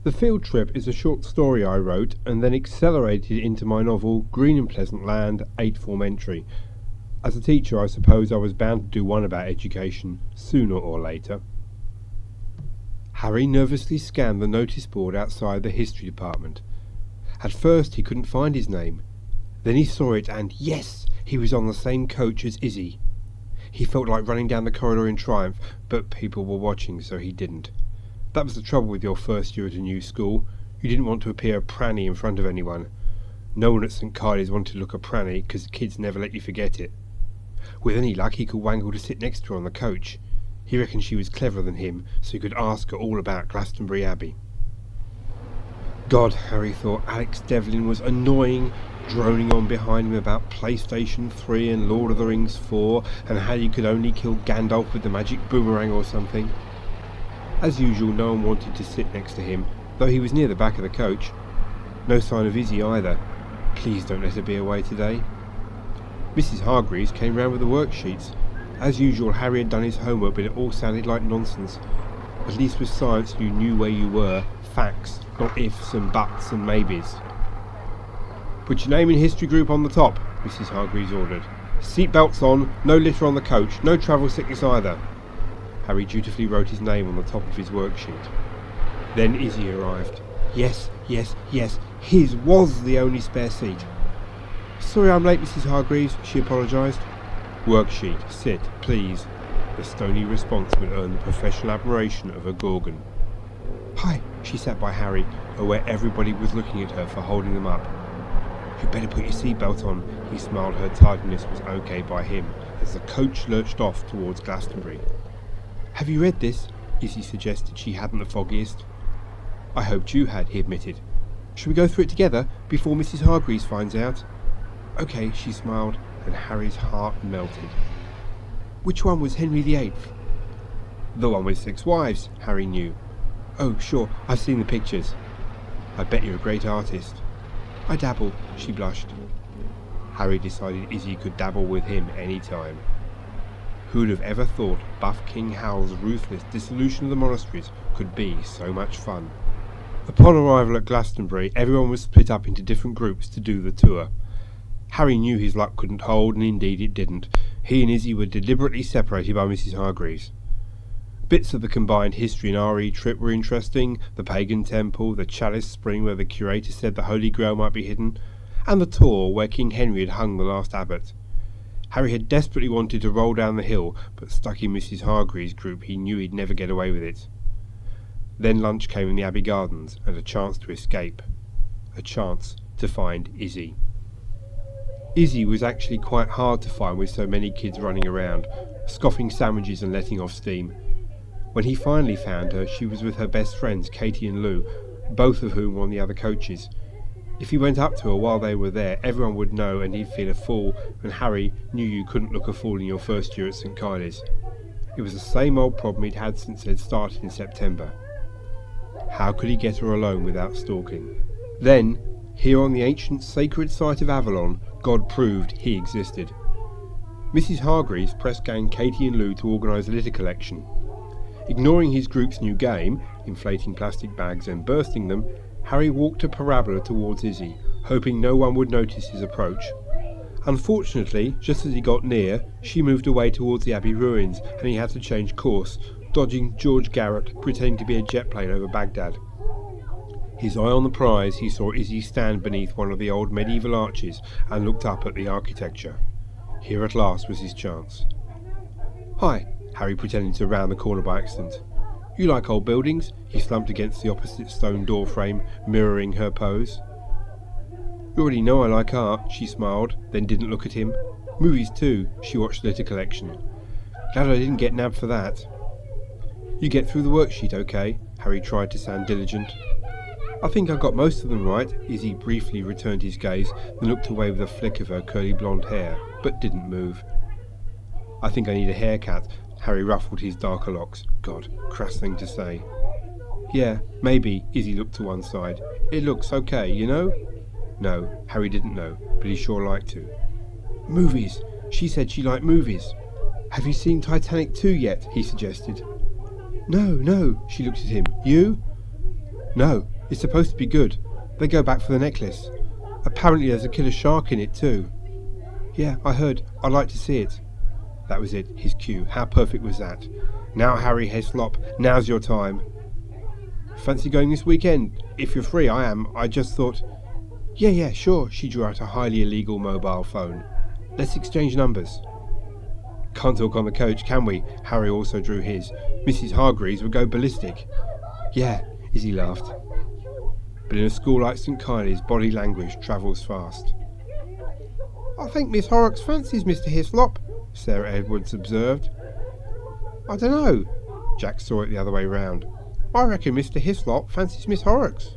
The field trip is a short story I wrote and then accelerated into my novel Green and Pleasant Land, 8th Form entry. As a teacher, I suppose I was bound to do one about education, sooner or later. Harry nervously scanned the notice board outside the history department. At first he couldn't find his name. Then he saw it and, yes, he was on the same coach as Izzy. He felt like running down the corridor in triumph, but people were watching, so he didn't. That was the trouble with your first year at a new school. You didn't want to appear a pranny in front of anyone. No one at St. Kylie's wanted to look a pranny, because the kids never let you forget it. With any luck he could wangle to sit next to her on the coach. He reckoned she was cleverer than him, so he could ask her all about Glastonbury Abbey. God, Harry thought, Alex Devlin was annoying, droning on behind him about PlayStation 3 and Lord of the Rings 4, and how you could only kill Gandalf with the magic boomerang or something. As usual, no one wanted to sit next to him, though he was near the back of the coach. No sign of Izzy either. Please don't let her be away today. Mrs. Hargreaves came round with the worksheets. As usual, Harry had done his homework, but it all sounded like nonsense. At least with science you knew where you were, facts, not ifs and buts and maybes. Put your name and history group on the top, Mrs. Hargreaves ordered. Seat belts on, no litter on the coach, no travel sickness either. Harry dutifully wrote his name on the top of his worksheet. Then Izzy arrived. Yes, his was the only spare seat. Sorry I'm late, Mrs. Hargreaves, she apologised. Worksheet, sit, please. The stony response would earn the professional admiration of a Gorgon. Hi, she sat by Harry, aware everybody was looking at her for holding them up. You'd better put your seatbelt on, he smiled. Her tardiness was okay by him, as the coach lurched off towards Glastonbury. Have you read this? Izzy suggested she hadn't the foggiest. I hoped you had, he admitted. Shall we go through it together, before Mrs. Hargreaves finds out? Okay, she smiled, and Harry's heart melted. Which one was Henry VIII? The one with 6 wives, Harry knew. Oh, sure, I've seen the pictures. I bet you're a great artist. I dabble, she blushed. Harry decided Izzy could dabble with him any time. Who'd have ever thought Buff King Howl's ruthless dissolution of the monasteries could be so much fun? Upon arrival at Glastonbury, everyone was split up into different groups to do the tour. Harry knew his luck couldn't hold, and indeed it didn't. He and Izzy were deliberately separated by Mrs. Hargreaves. Bits of the combined history and RE trip were interesting: the pagan temple, the chalice spring where the curator said the Holy Grail might be hidden, and the tour where King Henry had hung the last abbot. Harry had desperately wanted to roll down the hill, but stuck in Mrs. Hargreaves' group he knew he'd never get away with it. Then lunch came in the Abbey Gardens, and a chance to escape. A chance to find Izzy. Izzy was actually quite hard to find with so many kids running around, scoffing sandwiches and letting off steam. When he finally found her, she was with her best friends, Katie and Lou, both of whom were on the other coaches. If he went up to her while they were there, everyone would know and he'd feel a fool, and Harry knew you couldn't look a fool in your first year at St. Kylie's. It was the same old problem he'd had since they'd started in September. How could he get her alone without stalking? Then, here on the ancient sacred site of Avalon, God proved he existed. Mrs. Hargreaves press-ganged Katie and Lou to organise a litter collection. Ignoring his group's new game, inflating plastic bags and bursting them, Harry walked a parabola towards Izzy, hoping no one would notice his approach. Unfortunately, just as he got near, she moved away towards the Abbey ruins, and he had to change course, dodging George Garrett, pretending to be a jet plane over Baghdad. His eye on the prize, he saw Izzy stand beneath one of the old medieval arches and looked up at the architecture. Here at last was his chance. Hi, Harry pretended to round the corner by accident. You like old buildings? He slumped against the opposite stone door frame, mirroring her pose. You already know I like art, she smiled, then didn't look at him. Movies too, she watched the litter collection. Glad I didn't get nabbed for that. You get through the worksheet okay? Harry tried to sound diligent. I think I got most of them right. Izzy briefly returned his gaze, then looked away with a flick of her curly blonde hair, but didn't move. I think I need a haircut. Harry ruffled his darker locks. God, crass thing to say. Yeah, maybe. Izzy looked to one side. It looks okay, you know? No, Harry didn't know, but he sure liked to. Movies. She said she liked movies. Have you seen Titanic 2 yet? He suggested. No, she looked at him. You? No, it's supposed to be good. They go back for the necklace. Apparently there's a killer shark in it too. Yeah, I heard. I'd like to see it. That was it, his cue. How perfect was that? Now, Harry Heslop, now's your time. Fancy going this weekend? If you're free, I am. I just thought... Yeah, sure. She drew out a highly illegal mobile phone. Let's exchange numbers. Can't talk on the coach, can we? Harry also drew his. Mrs. Hargreaves would go ballistic. Yeah, Izzy laughed. But in a school like St. Kylie's, body language travels fast. I think Miss Horrocks fancies Mr. Hislop, Sarah Edwards observed. I don't know. Jack saw it the other way round. I reckon Mr. Hislop fancies Miss Horrocks.